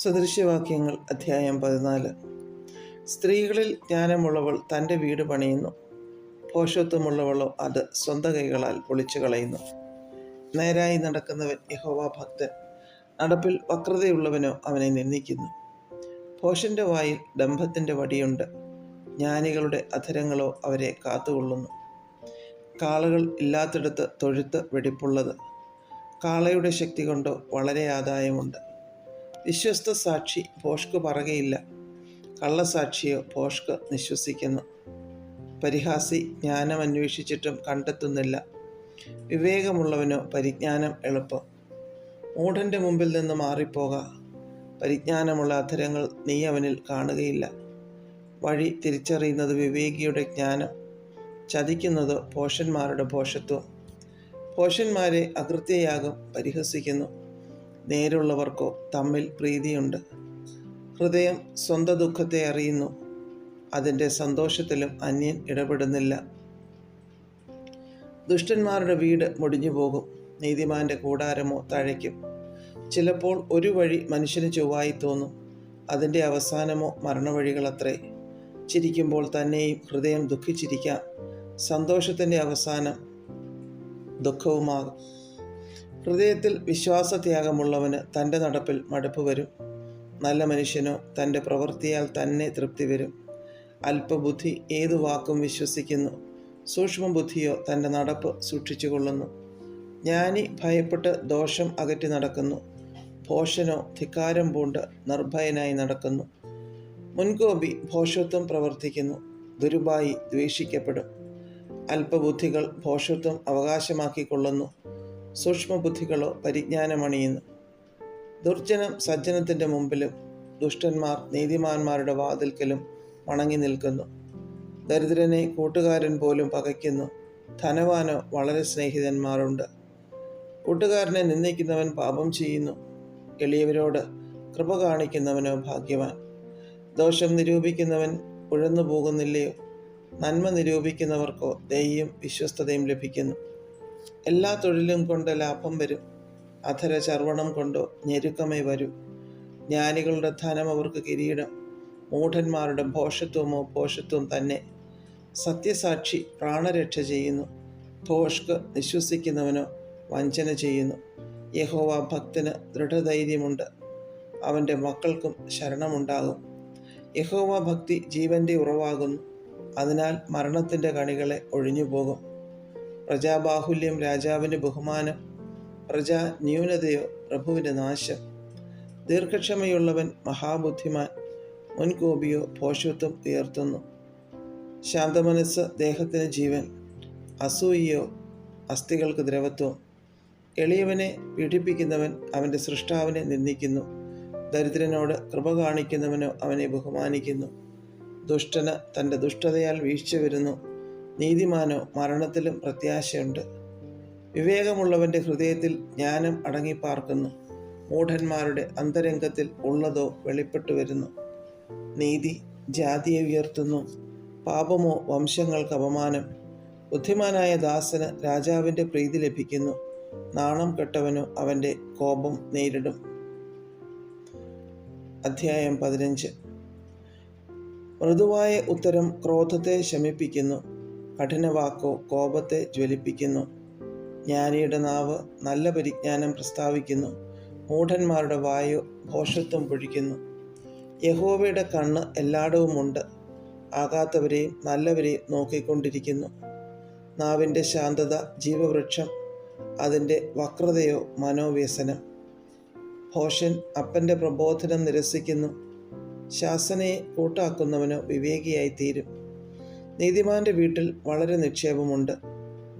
സദൃശ്യവാക്യങ്ങൾ അധ്യായം 14. സ്ത്രീകളിൽ ജ്ഞാനമുള്ളവൾ തൻ്റെ വീട് പണിയുന്നു, ഭോഷത്വമുള്ളവളോ അത് സ്വന്തം കൈകളാൽ പൊളിച്ചു കളയുന്നു. നേരായി നടക്കുന്നവൻ യഹോവ ഭക്തൻ, നടപ്പിൽ വക്രതയുള്ളവനോ അവനെ നിന്ദിക്കുന്നു. ഭോഷൻ്റെ വായിൽ ഡംഭത്തിൻ്റെ വടിയുണ്ട്, ജ്ഞാനികളുടെ അധരങ്ങളോ അവരെ കാത്തുകൊള്ളുന്നു. കാളകൾ ഇല്ലാത്തിടത്ത് തൊഴുത്ത് വെടിപ്പുള്ളത്, കാളയുടെ ശക്തി കൊണ്ടോ വളരെ ആദായമുണ്ട്. വിശ്വസ്ത സാക്ഷി ഭോഷ്ക് പറകയില്ല, കള്ളസാക്ഷിയോ ഭോഷ്ക് നിശ്വസിക്കുന്നു. പരിഹാസി ജ്ഞാനം അന്വേഷിച്ചിട്ടും കണ്ടെത്തുന്നില്ല, വിവേകമുള്ളവനോ പരിജ്ഞാനം എളുപ്പം. മൂഢൻ്റെ മുമ്പിൽ നിന്ന് മാറിപ്പോക, പരിജ്ഞാനമുള്ള അധരങ്ങൾ നീ അവനിൽ കാണുകയില്ല. വഴി തിരിച്ചറിയുന്നത് വിവേകിയുടെ ജ്ഞാനം, ചതിക്കുന്നതോ ഭോഷന്മാരുടെ ഭോഷത്വം. ഭോഷന്മാരെ അകൃത്യയാഗം പരിഹസിക്കുന്നു, നേരുള്ളവർക്കോ തമ്മിൽ പ്രീതിയുണ്ട്. ഹൃദയം സ്വന്തം ദുഃഖത്തെ അറിയുന്നു, അതിൻ്റെ സന്തോഷത്തിലും അന്യൻ ഇടപെടുന്നില്ല. ദുഷ്ടന്മാരുടെ വീട് മുടിഞ്ഞു പോകും, നീതിമാന്റെ കൂടാരമോ തഴയ്ക്കും. ചിലപ്പോൾ ഒരു വഴി മനുഷ്യന് ചൊവ്വായി തോന്നും, അതിൻ്റെ അവസാനമോ മരണവഴികളത്രേ. ചിരിക്കുമ്പോൾ തന്നെയും ഹൃദയം ദുഃഖിച്ചിരിക്കാം, സന്തോഷത്തിൻ്റെ അവസാനം ദുഃഖവുമാകും. ഹൃദയത്തിൽ വിശ്വാസത്യാഗമുള്ളവന് തൻ്റെ നടപ്പിൽ മടുപ്പ് വരും, നല്ല മനുഷ്യനോ തൻ്റെ പ്രവൃത്തിയാൽ തന്നെ തൃപ്തി വരും. അല്പബുദ്ധി ഏതു വാക്കും വിശ്വസിക്കുന്നു, സൂക്ഷ്മബുദ്ധിയോ തൻ്റെ നടപ്പ് സൂക്ഷിച്ചുകൊള്ളുന്നു. ജ്ഞാനി ഭയപ്പെട്ട് ദോഷം അകറ്റി നടക്കുന്നു, ഭോഷനോ ധിക്കാരം പൂണ്ട് നിർഭയനായി നടക്കുന്നു. മുൻകോപി ഭോഷത്വം പ്രവർത്തിക്കുന്നു, ദുരുപായി ദ്വേഷിക്കപ്പെടും. അല്പബുദ്ധികൾ ഭോഷത്വം അവകാശമാക്കിക്കൊള്ളുന്നു, സൂക്ഷ്മബുദ്ധികളോ പരിജ്ഞാനമണിയുന്നു. ദുർജനം സജ്ജനത്തിൻ്റെ മുമ്പിലും ദുഷ്ടന്മാർ നീതിമാന്മാരുടെ വാതിൽക്കലും വണങ്ങി നിൽക്കുന്നു. ദരിദ്രനെ കൂട്ടുകാരൻ പോലും പകയ്ക്കുന്നു, ധനവാനോ വളരെ സ്നേഹിതന്മാരുണ്ട്. കൂട്ടുകാരനെ നിന്ദിക്കുന്നവൻ പാപം ചെയ്യുന്നു, എളിയവരോട് കൃപ കാണിക്കുന്നവനോ ഭാഗ്യവാൻ. ദോഷം നിരൂപിക്കുന്നവൻ ഉഴന്നു പോകുന്നില്ലയോ, നന്മ നിരൂപിക്കുന്നവർക്കോ ദയയും വിശ്വസ്തതയും ലഭിക്കുന്നു. എല്ലാ തൊഴിലും കൊണ്ട് ലാഭം വരും, അധര ചർവണം കൊണ്ടോ ഞെരുക്കമേ വരൂ. ജ്ഞാനികളുടെ ധനം അവർക്ക് കിരീടം, മൂഢന്മാരുടെ ഭോഷത്വമോ ഭോഷത്വം തന്നെ. സത്യസാക്ഷി പ്രാണരക്ഷ ചെയ്യുന്നു, ഭോഷ്ക് നിശ്വസിക്കുന്നവനോ വഞ്ചന ചെയ്യുന്നു. യഹോവ ഭക്തന് ദൃഢധൈര്യമുണ്ട്, അവൻ്റെ മക്കൾക്കും ശരണമുണ്ടാകും. യഹോവ ഭക്തി ജീവൻ്റെ ഉറവാകുന്നു, അതിനാൽ മരണത്തിൻ്റെ കണികളെ ഒഴിഞ്ഞുപോകും. പ്രജാബാഹുല്യം രാജാവിന് ബഹുമാനം, പ്രജാ ന്യൂനതയോ പ്രഭുവിൻ്റെ നാശം. ദീർഘക്ഷമയുള്ളവൻ മഹാബുദ്ധിമാൻ, മുൻകോപിയോ ഭോഷത്വം ഉയർത്തുന്നു. ശാന്തമനസ്സ് ദേഹത്തിന് ജീവൻ, അസൂയയോ അസ്ഥികൾക്ക് ദ്രവത്വം. എളിയവനെ പീഡിപ്പിക്കുന്നവൻ അവൻ്റെ സൃഷ്ടാവിനെ നിന്ദിക്കുന്നു, ദരിദ്രനോട് കൃപ കാണിക്കുന്നവനോ അവനെ ബഹുമാനിക്കുന്നു. ദുഷ്ടന് തൻ്റെ ദുഷ്ടതയാൽ വീഴ്ച വരുന്നു, നീതിമാനോ മരണത്തിലും പ്രത്യാശയുണ്ട്. വിവേകമുള്ളവൻ്റെ ഹൃദയത്തിൽ ജ്ഞാനം അടങ്ങിപ്പാർക്കുന്നു, മൂഢന്മാരുടെ അന്തരംഗത്തിൽ ഉള്ളതോ വെളിപ്പെട്ടു വരുന്നു. നീതി ജാതിയെ ഉയർത്തുന്നു, പാപമോ വംശങ്ങൾക്ക് അപമാനം. ബുദ്ധിമാനായ ദാസന് രാജാവിൻ്റെ പ്രീതി ലഭിക്കുന്നു, നാണം കെട്ടവനോ അവൻ്റെ കോപം നേരിടും. അധ്യായം 15. മൃദുവായ ഉത്തരം ക്രോധത്തെ ശമിപ്പിക്കുന്നു, കഠിനവാക്കോ കോപത്തെ ജ്വലിപ്പിക്കുന്നു. ജ്ഞാനിയുടെ നാവ് നല്ല പരിജ്ഞാനം പ്രസ്താവിക്കുന്നു, മൂഢന്മാരുടെ വായോ ഭോഷത്വം പൊഴിക്കുന്നു. യഹോവയുടെ കണ്ണ് എല്ലായിടവുമുണ്ട്, ആകാത്തവരെയും നല്ലവരെയും നോക്കിക്കൊണ്ടിരിക്കുന്നു. നാവിൻ്റെ ശാന്തത ജീവവൃക്ഷം, അതിൻ്റെ വക്രതയോ മനോവ്യസനം. ഭോഷൻ അപ്പൻ്റെ പ്രബോധനം നിരസിക്കുന്നു, ശാസനയെ കൂട്ടാക്കുന്നവനോ വിവേകിയായിത്തീരും. നീതിമാന്റെ വീട്ടിൽ വളരെ നിക്ഷേപമുണ്ട്,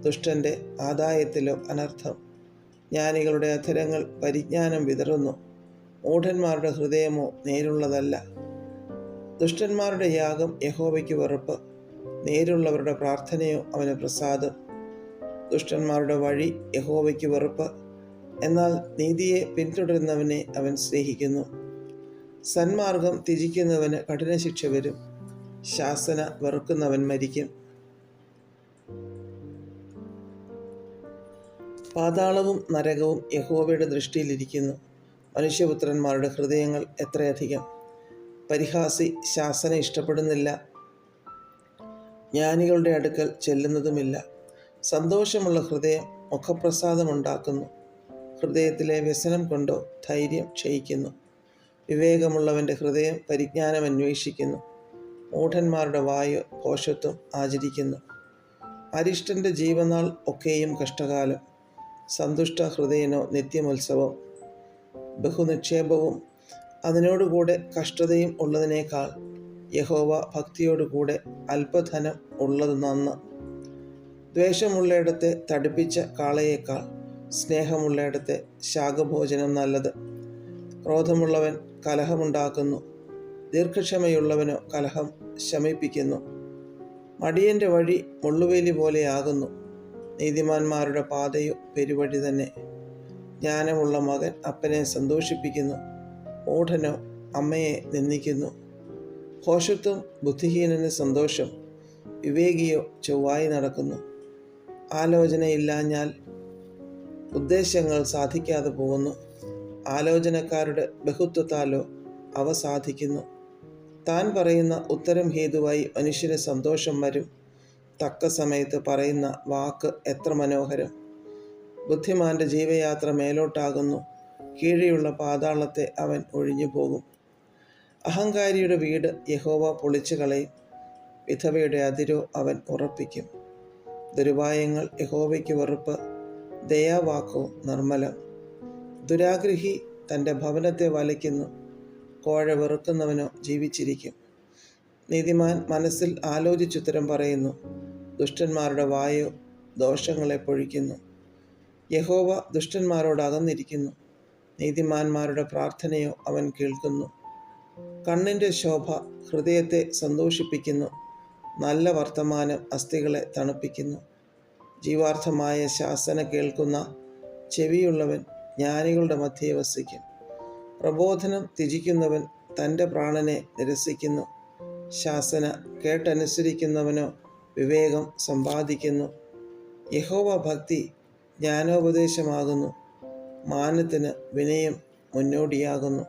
ദുഷ്ടൻ്റെ ആദായത്തിലോ അനർത്ഥം. ജ്ഞാനികളുടെ അധരങ്ങൾ പരിജ്ഞാനം വിതറുന്നു, മൂഢന്മാരുടെ ഹൃദയമോ നേരുള്ളതല്ല. ദുഷ്ടന്മാരുടെ യാഗം യഹോവയ്ക്ക് വെറുപ്പ്, നേരുള്ളവരുടെ പ്രാർത്ഥനയോ അവന് പ്രസാദം. ദുഷ്ടന്മാരുടെ വഴി യഹോവയ്ക്ക് വെറുപ്പ്, എന്നാൽ നീതിയെ പിന്തുടരുന്നവനെ അവൻ സ്നേഹിക്കുന്നു. സന്മാർഗം ത്യജിക്കുന്നവന് കഠിന ശിക്ഷ വരും, ശാസന വെറുക്കുന്നവൻ മരിക്കും. പാതാളവും നരകവും യഹോവയുടെ ദൃഷ്ടിയിലിരിക്കുന്നു. മനുഷ്യപുത്രന്മാരുടെ ഹൃദയങ്ങൾ എത്രയധികം! പരിഹാസി ശാസന ഇഷ്ടപ്പെടുന്നില്ല, ജ്ഞാനികളുടെ അടുക്കൽ ചെല്ലുന്നതുമില്ല. സന്തോഷമുള്ള ഹൃദയം മുഖപ്രസാദമുണ്ടാക്കുന്നു, ഹൃദയത്തിലെ വ്യസനം കൊണ്ടോ ധൈര്യം ക്ഷയിക്കുന്നു. വിവേകമുള്ളവൻ്റെ ഹൃദയം പരിജ്ഞാനം അന്വേഷിക്കുന്നു, മൂഢന്മാരുടെ വായു ഭോഷത്വം ആചരിക്കുന്നു. അരിഷ്ടൻ്റെ ജീവനാൾ ഒക്കെയും കഷ്ടകാലം, സന്തുഷ്ട ഹൃദയനോ നിത്യമോത്സവം. ബഹുനിക്ഷേപവും അതിനോടുകൂടെ കഷ്ടതയും ഉള്ളതിനേക്കാൾ യഹോവ ഭക്തിയോടുകൂടെ അല്പധനം ഉള്ളത് നന്ന്. ദ്വേഷമുള്ളയിടത്തെ തടിപ്പിച്ച കാളയേക്കാൾ സ്നേഹമുള്ളയിടത്തെ ശാകഭോജനം നല്ലത്. ക്രോധമുള്ളവൻ കലഹമുണ്ടാക്കുന്നു, ദീർഘക്ഷമയുള്ളവനോ കലഹം ശമിപ്പിക്കുന്നു. മടിയൻ്റെ വഴി മുള്ളുവേലി പോലെയാകുന്നു, നീതിമാന്മാരുടെ പാതയോ പെരുവഴി തന്നെ. ജ്ഞാനമുള്ള മകൻ അപ്പനെ സന്തോഷിപ്പിക്കുന്നു, മൂഢനോ അമ്മയെ നിന്ദിക്കുന്നു. ഭോഷത്വം ബുദ്ധിഹീനന് സന്തോഷം, വിവേകിയോ ചൊവ്വായി നടക്കുന്നു. ആലോചനയില്ലാഞ്ഞാൽ ഉദ്ദേശങ്ങൾ സാധിക്കാതെ പോകുന്നു, ആലോചനക്കാരുടെ ബഹുത്വത്താലോ അവ സാധിക്കുന്നു. താൻ പറയുന്ന ഉത്തരം ഹേതുവായി മനുഷ്യന് സന്തോഷം വരും, തക്ക സമയത്ത് പറയുന്ന വാക്ക് എത്ര മനോഹരം. ബുദ്ധിമാന്റെ ജീവയാത്ര മേലോട്ടാകുന്നു, കീഴെയുള്ള പാതാളത്തെ അവൻ ഒഴിഞ്ഞു പോകും. അഹങ്കാരിയുടെ വീട് യഹോവ പൊളിച്ചു കളയും, വിധവയുടെ അതിരോ അവൻ ഉറപ്പിക്കും. ദുരുപായങ്ങൾ യഹോവയ്ക്ക് വെറുപ്പ്, ദയാവാക്കോ നിർമ്മലം. ദുരാഗ്രഹി തൻ്റെ ഭവനത്തെ വലയ്ക്കുന്നു, കോഴ വെറുക്കുന്നവനോ ജീവിച്ചിരിക്കും. നീതിമാൻ മനസ്സിൽ ആലോചിച്ചുത്തരം പറയുന്നു, ദുഷ്ടന്മാരുടെ വായു ദോഷങ്ങളെ പൊഴിക്കുന്നു. യഹോവ ദുഷ്ടന്മാരോട് അകന്നിരിക്കുന്നു, നീതിമാന്മാരുടെ പ്രാർത്ഥനയോ അവൻ കേൾക്കുന്നു. കണ്ണിൻ്റെ ശോഭ ഹൃദയത്തെ സന്തോഷിപ്പിക്കുന്നു, നല്ല വർത്തമാനം അസ്ഥികളെ തണുപ്പിക്കുന്നു. ജീവാർത്ഥമായ ശാസന കേൾക്കുന്ന ചെവിയുള്ളവൻ ജ്ഞാനികളുടെ മധ്യേ വസിക്കും. പ്രബോധനം ത്യജിക്കുന്നവൻ തൻ്റെ പ്രാണനെ നിരസിക്കുന്നു, ശാസന കേട്ടനുസരിക്കുന്നവനോ വിവേകം സമ്പാദിക്കുന്നു. യഹോവ ഭക്തി ജ്ഞാനോപദേശമാകുന്നു, മാനത്തിന് വിനയം മുന്നോടിയാകുന്നു.